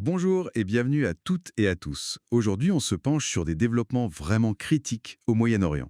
Bonjour et bienvenue à toutes et à tous. Aujourd'hui, on se penche sur des développements vraiment critiques au Moyen-Orient.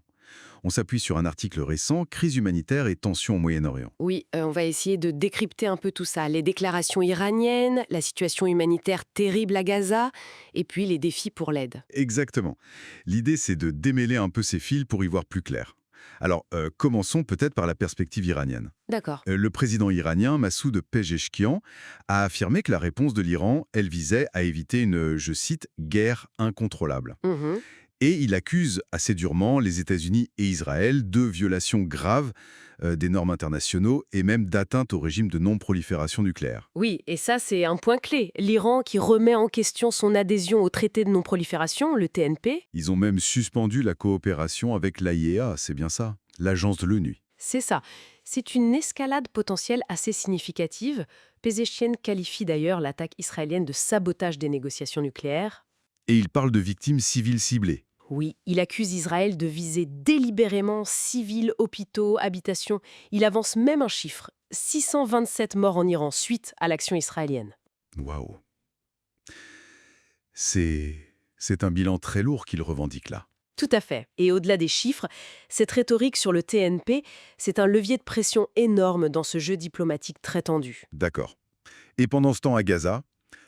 On s'appuie sur un article récent, Crise humanitaire et tensions au Moyen-Orient. Oui, on va essayer de décrypter un peu tout ça. Les déclarations iraniennes, la situation humanitaire terrible à Gaza, et puis les défis pour l'aide. Exactement. L'idée, c'est de démêler un peu ces fils pour y voir plus clair. Alors, commençons peut-être par la perspective iranienne. D'accord. Le président iranien, Massoud Pezeshkian, a affirmé que la réponse de l'Iran, elle visait à éviter une, je cite, guerre incontrôlable. Mhm. Et il accuse assez durement les États-Unis et Israël de violations graves des normes internationaux et même d'atteinte au régime de non-prolifération nucléaire. Oui, et ça c'est un point clé. L'Iran qui remet en question son adhésion au traité de non-prolifération, le TNP, Ils ont même suspendu la coopération avec l'AIEA, c'est bien ça, l'agence de l'ONU. c'est ça. C'est une escalade potentielle assez significative. Pezeshkian qualifie d'ailleurs l'attaque israélienne de sabotage des négociations nucléaires. Et il parle de victimes civiles ciblées. Oui, il accuse Israël de viser délibérément civils, hôpitaux, habitations. Il avance même un chiffre, 627 morts en Iran suite à l'action israélienne. Waouh. C'est un bilan très lourd qu'il revendique là. Tout à fait. Et au-delà des chiffres, cette rhétorique sur le TNP, c'est un levier de pression énorme dans ce jeu diplomatique très tendu. D'accord. Et pendant ce temps à Gaza,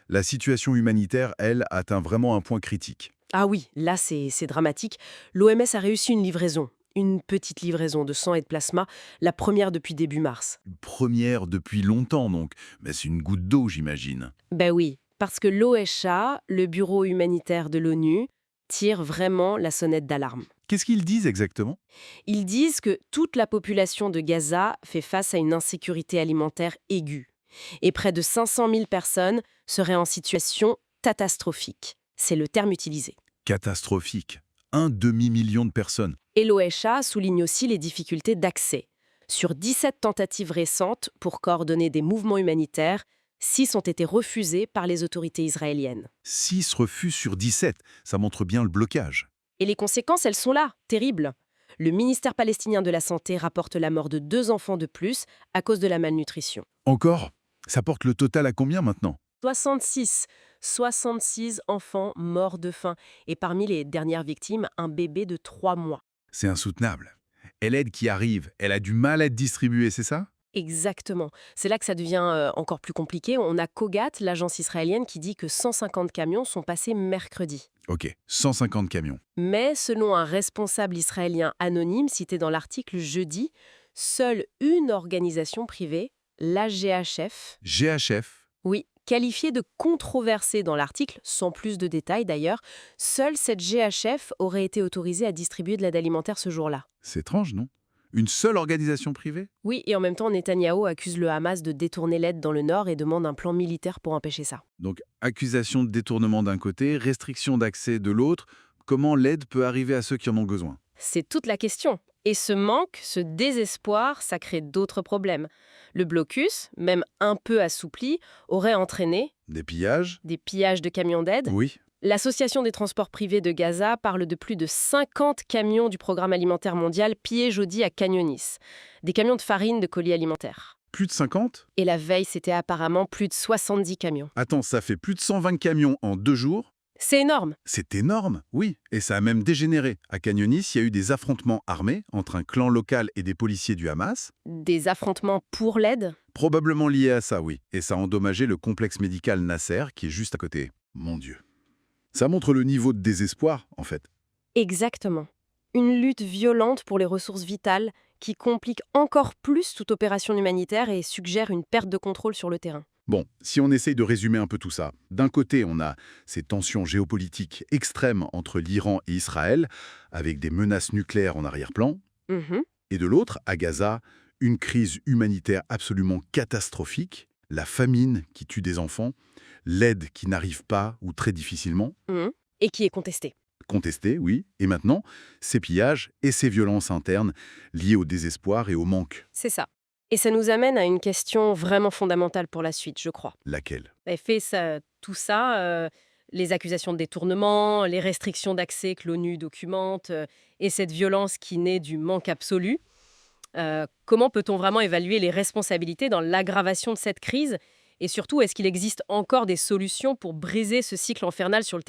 la situation humanitaire, elle, atteint vraiment un point critique. Ah oui, là c'est dramatique. L'OMS a réussi une livraison. Une petite livraison de sang et de plasma, la première depuis début mars. Une première depuis longtemps donc, mais c'est une goutte d'eau j'imagine. Ben oui, parce que l'OSHA, le bureau humanitaire de l'ONU, tire vraiment la sonnette d'alarme. Qu'est-ce qu'ils disent exactement? Ils disent que toute la population de Gaza fait face à une insécurité alimentaire aiguë. Et près de 500 000 personnes seraient en situation catastrophique. C'est le terme utilisé. Catastrophique. Un demi-million de personnes. Et l'OSHA souligne aussi les difficultés d'accès. Sur 17 tentatives récentes pour coordonner des mouvements humanitaires, 6 ont été refusées par les autorités israéliennes. 6 refus sur 17, ça montre bien le blocage. Et les conséquences, elles sont là, terribles. Le ministère palestinien de la Santé rapporte la mort de 2 enfants de plus à cause de la malnutrition. Encore? Ça porte le total à combien maintenant? 66. 66 enfants morts de faim. Et parmi les dernières victimes, un bébé de 3 mois. C'est insoutenable. Et l'aide qui arrive, elle a du mal à être distribuée, c'est ça? Exactement. C'est là que ça devient encore plus compliqué. On a Kogat, l'agence israélienne, qui dit que 150 camions sont passés mercredi. Ok, 150 camions. Mais selon un responsable israélien anonyme cité dans l'article jeudi, seule une organisation privée, l'AGHF, GHF. oui, qualifiée de controversée dans l'article, sans plus de détails d'ailleurs, seule cette GHF aurait été autorisée à distribuer de l'aide alimentaire ce jour-là. C'est étrange, non? Une seule organisation privée? Oui, et en même temps, Netanyahou accuse le Hamas de détourner l'aide dans le nord et demande un plan militaire pour empêcher ça. Donc, accusation de détournement d'un côté, restriction d'accès de l'autre. Comment l'aide peut arriver à ceux qui en ont besoin? C'est toute la question. Et ce manque, ce désespoir, ça crée d'autres problèmes. Le blocus, même un peu assoupli, aurait entraîné Des pillages? des pillages de camions d'aide. Oui. L'Association des transports privés de Gaza parle de plus de 50 camions du Programme alimentaire mondial pillés jeudi à Canyonis. Des camions de farine de colis alimentaires. Plus de 50? Et la veille, c'était apparemment plus de 70 camions. Attends, ça fait plus de 120 camions en 2 jours? C'est énorme. C'est énorme, oui. Et ça a même dégénéré. À Canyonis, il y a eu des affrontements armés entre un clan local et des policiers du Hamas. Des affrontements pour l'aide. Probablement liés à ça, oui. Et ça a endommagé le complexe médical Nasser, qui est juste à côté. Mon Dieu. Ça montre le niveau de désespoir, en fait. Exactement. Une lutte violente pour les ressources vitales qui complique encore plus toute opération humanitaire et suggère une perte de contrôle sur le terrain. Bon, si on essaye de résumer un peu tout ça, d'un côté, on a ces tensions géopolitiques extrêmes entre l'Iran et Israël, avec des menaces nucléaires en arrière-plan, Mhm. et de l'autre, à Gaza, une crise humanitaire absolument catastrophique, la famine qui tue des enfants, l'aide qui n'arrive pas ou très difficilement, Mhm. Et qui est contesté. contestée, oui, et maintenant, ces pillages et ces violences internes liées au désespoir et au manque. C'est ça. Et ça nous amène à une question vraiment fondamentale pour la suite, je crois. Laquelle? Tout ça, les accusations de détournement, les restrictions d'accès que l'ONU documente, et cette violence qui naît du manque absolu. Comment peut-on vraiment évaluer les responsabilités dans l'aggravation de cette crise Et surtout, est-ce qu'il existe encore des solutions pour briser ce cycle infernal sur le terrain?